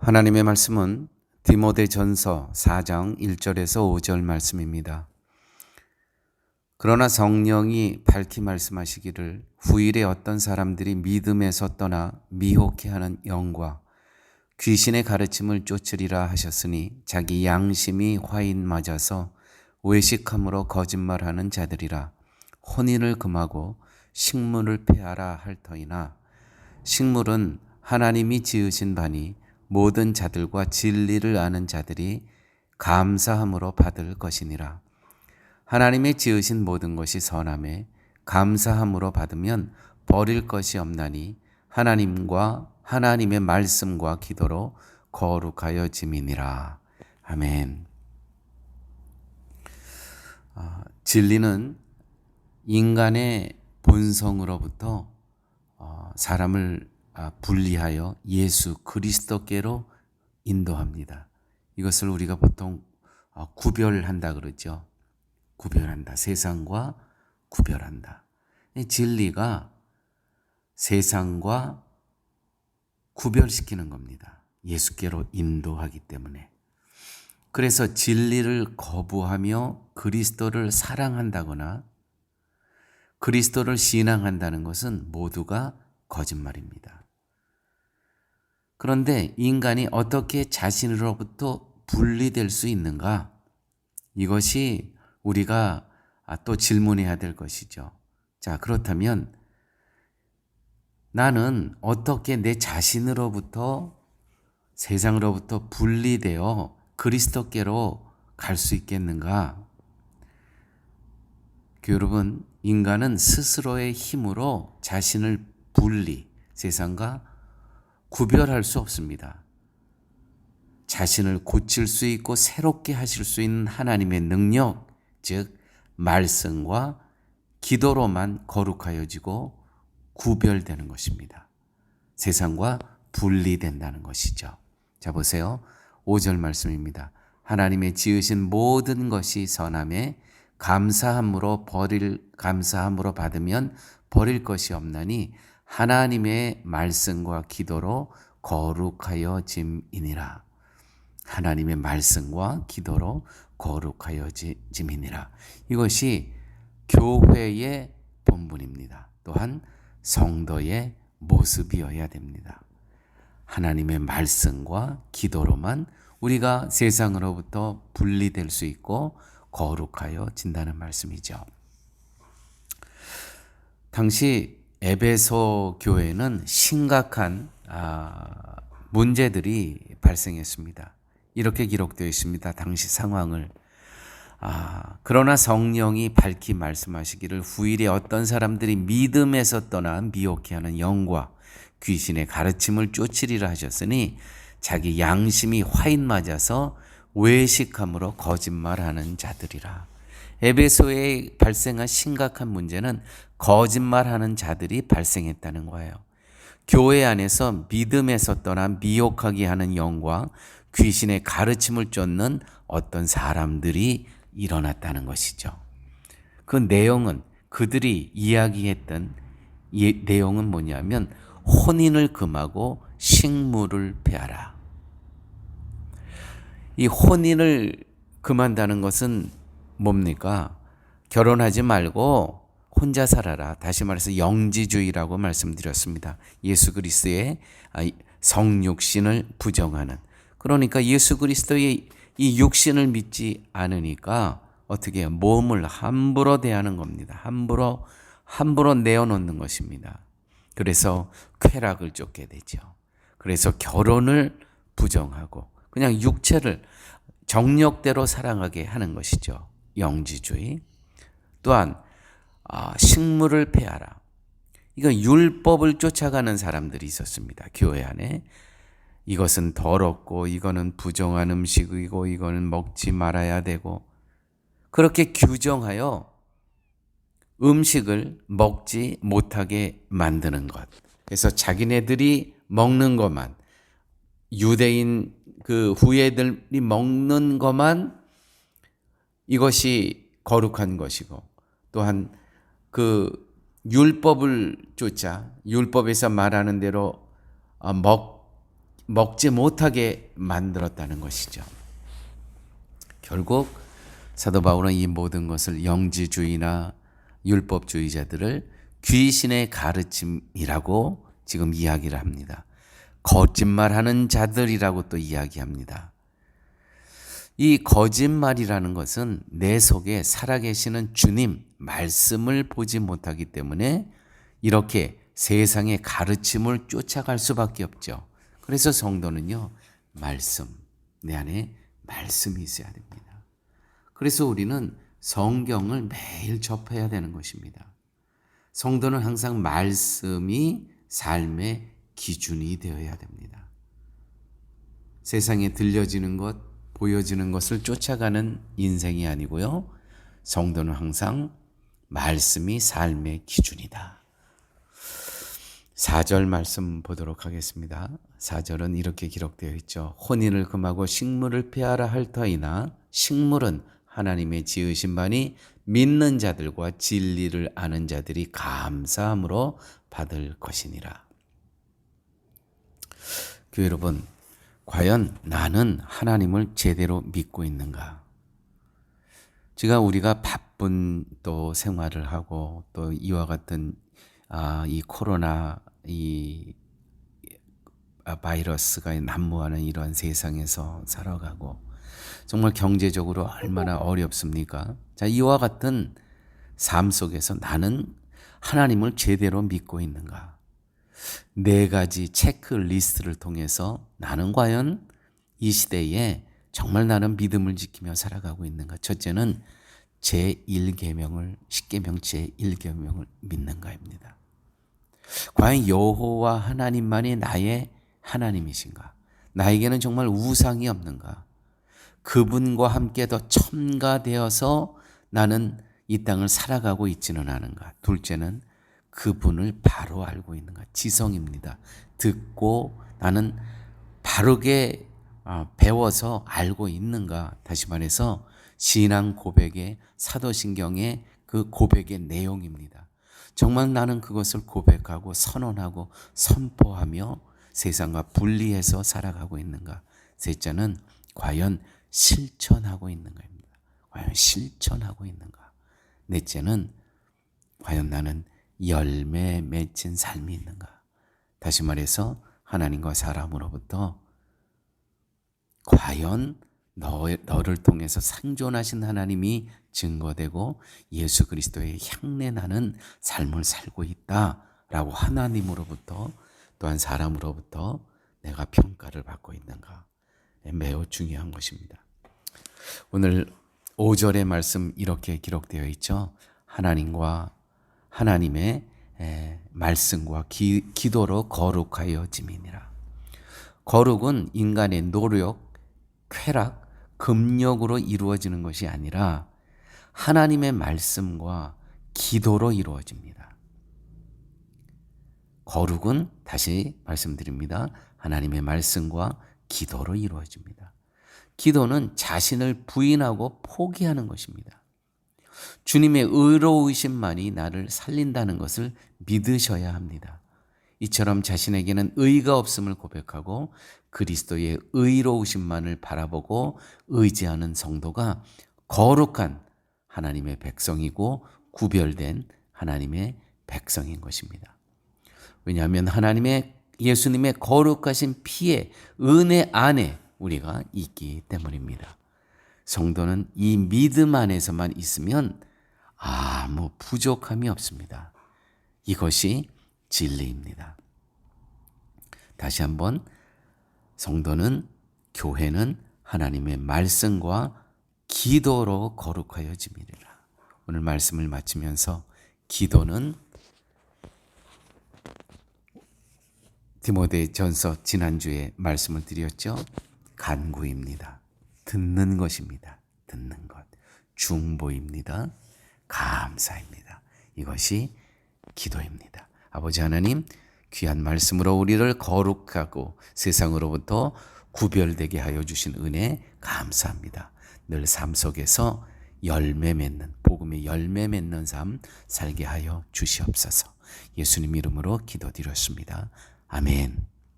하나님의 말씀은 디모데전서 4장 1절에서 5절 말씀입니다. 그러나 성령이 밝히 말씀하시기를 후일에 어떤 사람들이 믿음에서 떠나 미혹해하는 영과 귀신의 가르침을 쫓으리라 하셨으니 자기 양심이 화인 맞아서 외식함으로 거짓말하는 자들이라. 혼인을 금하고 식물을 폐하라 할 터이나 식물은 하나님이 지으신 바니 모든 자들과 진리를 아는 자들이 감사함으로 받을 것이니라. 하나님의 지으신 모든 것이 선함에 감사함으로 받으면 버릴 것이 없나니 하나님과 하나님의 말씀과 기도로 거룩하여 짐이니라. 아멘. 진리는 인간의 본성으로부터 사람을 분리하여 예수 그리스도께로 인도합니다. 이것을 우리가 보통 구별한다 그러죠. 구별한다. 세상과 구별한다. 진리가 세상과 구별시키는 겁니다. 예수께로 인도하기 때문에. 그래서 진리를 거부하며 그리스도를 사랑한다거나 그리스도를 신앙한다는 것은 모두가 거짓말입니다. 그런데 인간이 어떻게 자신으로부터 분리될 수 있는가? 이것이 우리가 또 질문해야 될 것이죠. 자, 그렇다면 나는 어떻게 내 자신으로부터 세상으로부터 분리되어 그리스도께로 갈 수 있겠는가? 여러분, 인간은 스스로의 힘으로 자신을 세상과 구별할 수 없습니다. 자신을 고칠 수 있고 새롭게 하실 수 있는 하나님의 능력, 즉 말씀과 기도로만 거룩하여지고 구별되는 것입니다. 세상과 분리된다는 것이죠. 자, 보세요. 5절 말씀입니다. 하나님의 지으신 모든 것이 선함에 감사함으로 받으면 버릴 것이 없나니 하나님의 말씀과 기도로 거룩하여 짐이니라. 하나님의 말씀과 기도로 거룩하여 짐이니라. 이것이 교회의 본분입니다. 또한 성도의 모습이어야 됩니다. 하나님의 말씀과 기도로만 우리가 세상으로부터 분리될 수 있고 거룩하여 진다는 말씀이죠. 당시 에베소 교회는 심각한 문제들이 발생했습니다. 이렇게 기록되어 있습니다. 당시 상황을. 그러나 성령이 밝히 말씀하시기를 후일에 어떤 사람들이 믿음에서 떠나 미혹해하는 영과 귀신의 가르침을 쫓으리라 하셨으니 자기 양심이 화인 맞아서 외식함으로 거짓말하는 자들이라. 에베소에 발생한 심각한 문제는 거짓말하는 자들이 발생했다는 거예요. 교회 안에서 믿음에서 떠나 미혹하게 하는 영과 귀신의 가르침을 쫓는 어떤 사람들이 일어났다는 것이죠. 그 내용은 그들이 이야기했던 내용은 뭐냐면 혼인을 금하고 식물을 폐하라. 이 혼인을 금한다는 것은 뭡니까? 결혼하지 말고 혼자 살아라. 다시 말해서 영지주의라고 말씀드렸습니다. 예수 그리스도의 성육신을 부정하는. 그러니까 예수 그리스도의 이 육신을 믿지 않으니까 어떻게 해요? 몸을 함부로 대하는 겁니다. 함부로 내어놓는 것입니다. 그래서 쾌락을 쫓게 되죠. 그래서 결혼을 부정하고 그냥 육체를 정력대로 사랑하게 하는 것이죠. 영지주의. 또한 식물을 폐하라. 이거 율법을 쫓아가는 사람들이 있었습니다. 교회 안에. 이것은 더럽고 이거는 부정한 음식이고 이거는 먹지 말아야 되고 그렇게 규정하여 음식을 먹지 못하게 만드는 것. 그래서 자기네들이 먹는 것만, 유대인 그 후예들이 먹는 것만 이것이 거룩한 것이고, 또한 그 율법을 쫓아 율법에서 말하는 대로 먹지 못하게 만들었다는 것이죠. 결국 사도 바울은 이 모든 것을 영지주의나 율법주의자들을 귀신의 가르침이라고 지금 이야기를 합니다. 거짓말하는 자들이라고 또 이야기합니다. 이 거짓말이라는 것은 내 속에 살아계시는 주님 말씀을 보지 못하기 때문에 이렇게 세상의 가르침을 쫓아갈 수밖에 없죠. 그래서 성도는요, 말씀, 내 안에 말씀이 있어야 됩니다. 그래서 우리는 성경을 매일 접해야 되는 것입니다. 성도는 항상 말씀이 삶의 기준이 되어야 됩니다. 세상에 들려지는 것, 보여지는 것을 쫓아가는 인생이 아니고요. 성도는 항상 말씀이 삶의 기준이다. 4절 말씀 보도록 하겠습니다. 4절은 이렇게 기록되어 있죠. 혼인을 금하고 식물을 피하라 할 터이나 식물은 하나님의 지으신 바니 믿는 자들과 진리를 아는 자들이 감사함으로 받을 것이니라. 교회 여러분, 과연 나는 하나님을 제대로 믿고 있는가? 우리가 바쁜 또 생활을 하고 또 이와 같은 이 코로나 이 바이러스가 난무하는 이러한 세상에서 살아가고 정말 경제적으로 얼마나 어렵습니까? 자, 이와 같은 삶 속에서 나는 하나님을 제대로 믿고 있는가? 4가지 체크리스트를 통해서 나는 과연 이 시대에 정말 나는 믿음을 지키며 살아가고 있는가? 첫째는 제1계명을 10계명 제1계명을 믿는가입니다. 과연 여호와 하나님만이 나의 하나님이신가? 나에게는 정말 우상이 없는가? 그분과 함께 더 첨가되어서 나는 이 땅을 살아가고 있지는 않은가? 둘째는 그분을 바로 알고 있는가? 지성입니다. 듣고 나는 바르게 배워서 알고 있는가? 다시 말해서 신앙 고백의 사도신경의 그 고백의 내용입니다. 정말 나는 그것을 고백하고 선언하고 선포하며 세상과 분리해서 살아가고 있는가? 셋째는 과연 실천하고 있는가입니다. 과연 실천하고 있는가? 넷째는 과연 나는 열매 맺힌 삶이 있는가? 다시 말해서 하나님과 사람으로부터 과연 너를 통해서 생존하신 하나님이 증거되고 예수 그리스도의 향내 나는 삶을 살고 있다라고 하나님으로부터 또한 사람으로부터 내가 평가를 받고 있는가? 매우 중요한 것입니다. 오늘 5절의 말씀 이렇게 기록되어 있죠. 하나님의 말씀과 기도로 거룩하여짐이니라. 거룩은 인간의 노력, 쾌락, 금욕으로 이루어지는 것이 아니라 하나님의 말씀과 기도로 이루어집니다. 거룩은 다시 말씀드립니다. 하나님의 말씀과 기도로 이루어집니다. 기도는 자신을 부인하고 포기하는 것입니다. 주님의 의로우심만이 나를 살린다는 것을 믿으셔야 합니다. 이처럼 자신에게는 의가 없음을 고백하고 그리스도의 의로우심만을 바라보고 의지하는 성도가 거룩한 하나님의 백성이고 구별된 하나님의 백성인 것입니다. 왜냐하면 예수님의 거룩하신 피의 은혜 안에 우리가 있기 때문입니다. 성도는 이 믿음 안에서만 있으면 아무 부족함이 없습니다. 이것이 진리입니다. 다시 한번 교회는 하나님의 말씀과 기도로 거룩하여짐이니라. 오늘 말씀을 마치면서 기도는 디모데전서 지난주에 말씀을 드렸죠. 간구입니다. 듣는 것입니다. 듣는 것. 중보입니다. 감사입니다. 이것이 기도입니다. 아버지 하나님, 귀한 말씀으로 우리를 거룩하고 세상으로부터 구별되게 하여 주신 은혜 감사합니다. 늘 삶 속에서 복음의 열매 맺는 삶 살게 하여 주시옵소서. 예수님 이름으로 기도드렸습니다. 아멘.